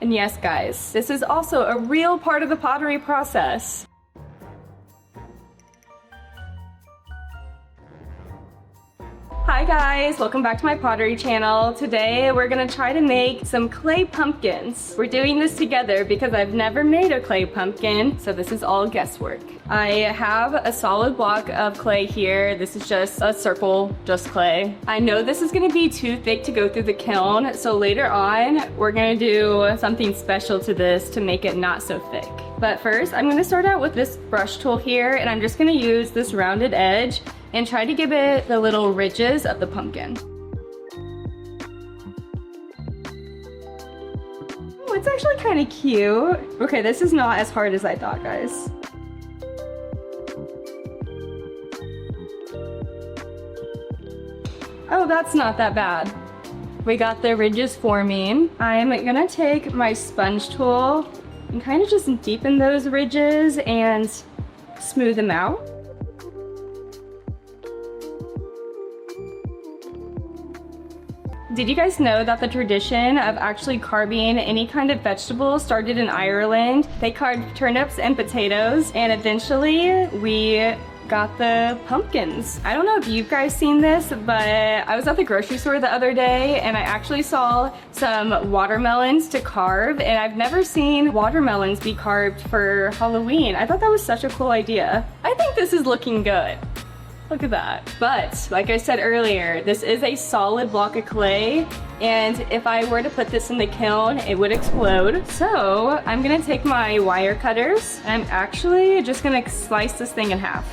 And yes, guys, this is also a real part of the pottery process. Hi guys, welcome back to my pottery channel. Today we're gonna try to make some clay pumpkins. We're doing this together because I've never made a clay pumpkin, so this is all guesswork. I have a solid block of clay here. This is just a circle, just clay. I know this is gonna be too thick to go through the kiln, so later on we're gonna do something special to this to make it not so thick. But first, I'm gonna start out with this brush tool here, and I'm just gonna use this rounded edge and try to give it the little ridges of the pumpkin. Oh, it's actually kind of cute. Okay, this is not as hard as I thought, guys. Oh, that's not that bad. We got the ridges forming. I'm gonna take my sponge tool and kind of just deepen those ridges and smooth them out. Did you guys know that the tradition of actually carving any kind of vegetable started in Ireland? They carved turnips and potatoes, and eventually we got the pumpkins. I don't know if you've guys seen this, but I was at the grocery store the other day and I actually saw some watermelons to carve, and I've never seen watermelons be carved for Halloween. I thought that was such a cool idea. I think this is looking good. Look at that. But like I said earlier, this is a solid block of clay, and if I were to put this in the kiln, it would explode. So I'm gonna take my wire cutters and I'm actually just gonna slice this thing in half.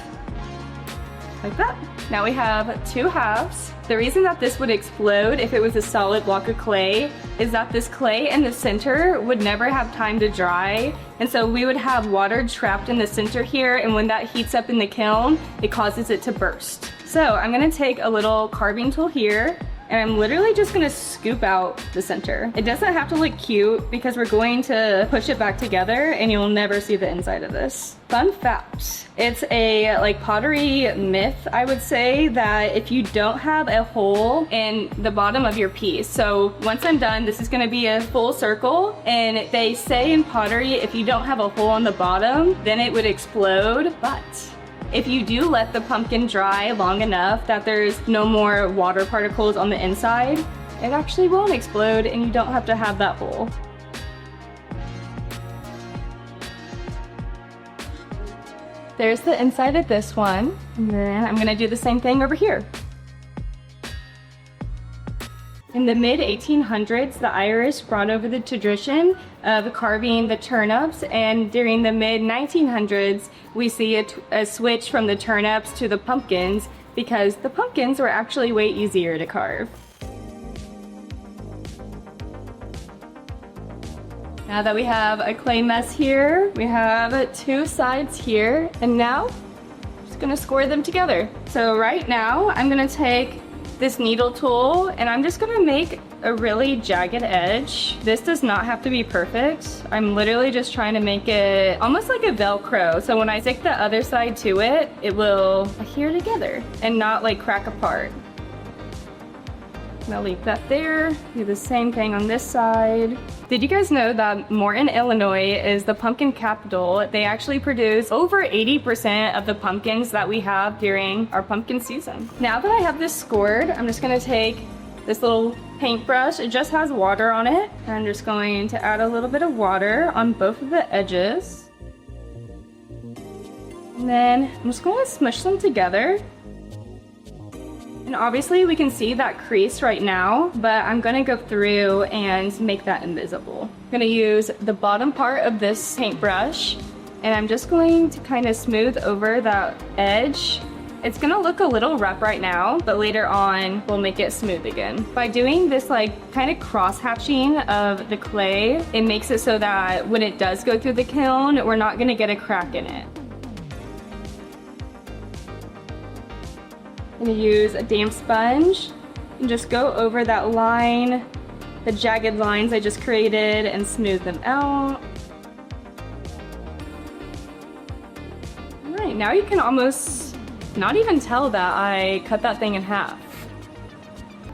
Like that. Now we have two halves. The reason that this would explode if it was a solid block of clay is that this clay in the center would never have time to dry, and so we would have water trapped in the center here, and when that heats up in the kiln, it causes it to burst. So I'm gonna take a little carving tool here, and I'm literally just gonna scoop out the center. It doesn't have to look cute because we're going to push it back together and you'll never see the inside of this. Fun fact, it's a pottery myth, I would say, that if you don't have a hole in the bottom of your piece, so once I'm done, this is gonna be a full circle, and they say in pottery, if you don't have a hole on the bottom, then it would explode, but if you do let the pumpkin dry long enough that there's no more water particles on the inside, it actually won't explode and you don't have to have that hole. There's the inside of this one, and then I'm gonna do the same thing over here. In the mid-1800s, the Irish brought over the tradition of carving the turnips, and during the mid-1900s, we see a switch from the turnips to the pumpkins because the pumpkins were actually way easier to carve. Now that we have a clay mess here, we have two sides here, and now I'm just gonna score them together. So right now, I'm gonna take this needle tool and I'm just gonna make a really jagged edge. This does not have to be perfect. I'm literally just trying to make it almost like a Velcro. So when I stick the other side to it, it will adhere together and not like crack apart. I'll leave that there. Do the same thing on this side. Did you guys know that Morton, Illinois is the pumpkin capital? They actually produce over 80% of the pumpkins that we have during our pumpkin season. Now that I have this scored, I'm just gonna take this little paintbrush. It just has water on it. I'm just going to add a little bit of water on both of the edges. And then I'm just going to smush them together. And obviously we can see that crease right now, but I'm gonna go through and make that invisible. I'm gonna use the bottom part of this paintbrush, and I'm just going to kind of smooth over that edge. It's gonna look a little rough right now, but later on we'll make it smooth again. By doing this kind of cross hatching of the clay, it makes it so that when it does go through the kiln, we're not gonna get a crack in it. I'm gonna use a damp sponge and just go over that line, the jagged lines I just created, and smooth them out. All right, now you can almost not even tell that I cut that thing in half.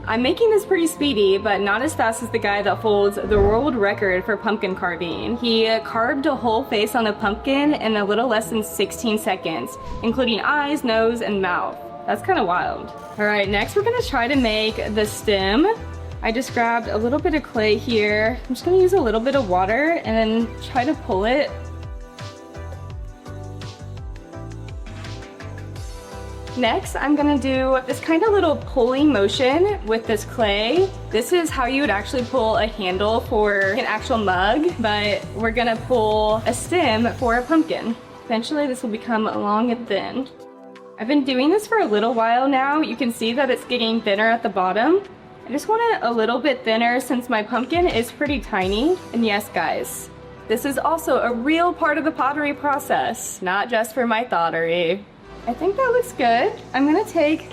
I'm making this pretty speedy, but not as fast as the guy that holds the world record for pumpkin carving. He carved a whole face on a pumpkin in a little less than 16 seconds, including eyes, nose, and mouth. That's kind of wild. All right, next we're gonna try to make the stem. I just grabbed a little bit of clay here. I'm just gonna use a little bit of water and then try to pull it. Next, I'm gonna do this kind of little pulling motion with this clay. This is how you would actually pull a handle for an actual mug, but we're gonna pull a stem for a pumpkin. Eventually, this will become long and thin. I've been doing this for a little while now. You can see that it's getting thinner at the bottom. I just want it a little bit thinner since my pumpkin is pretty tiny. And yes, guys, this is also a real part of the pottery process, not just for my thottery. I think that looks good. I'm gonna take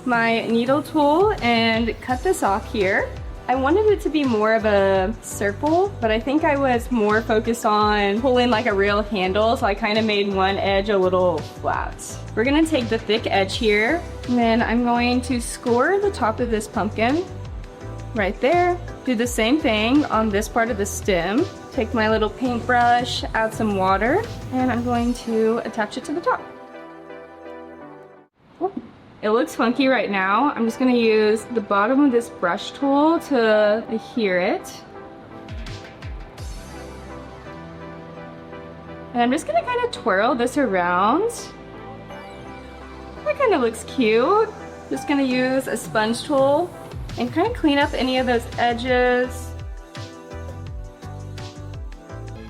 my needle tool and cut this off here. I wanted it to be more of a circle, but I think I was more focused on pulling like a real handle, so I kind of made one edge a little flat. We're gonna take the thick edge here, and then I'm going to score the top of this pumpkin right there. Do the same thing on this part of the stem. Take my little paintbrush, add some water, and I'm going to attach it to the top. It looks funky right now. I'm just gonna use the bottom of this brush tool to adhere it. And I'm just gonna kind of twirl this around. That kind of looks cute. Just gonna use a sponge tool and kind of clean up any of those edges.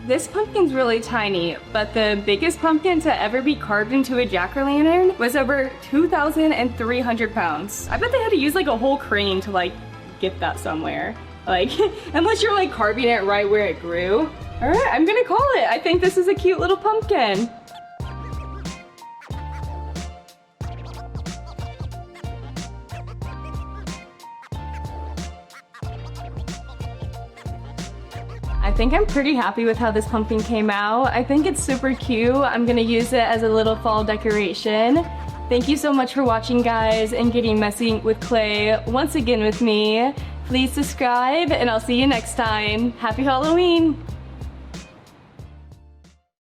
This pumpkin's really tiny, but the biggest pumpkin to ever be carved into a jack-o'-lantern was over 2,300 pounds. I bet they had to use like a whole crane to like get that somewhere. Like, unless you're like carving it right where it grew. All right, I'm gonna call it. I think this is a cute little pumpkin. I think I'm pretty happy with how this pumpkin came out. I think it's super cute. I'm gonna use it as a little fall decoration. Thank you so much for watching, guys, and getting messy with clay once again with me. Please subscribe, and I'll see you next time. Happy Halloween!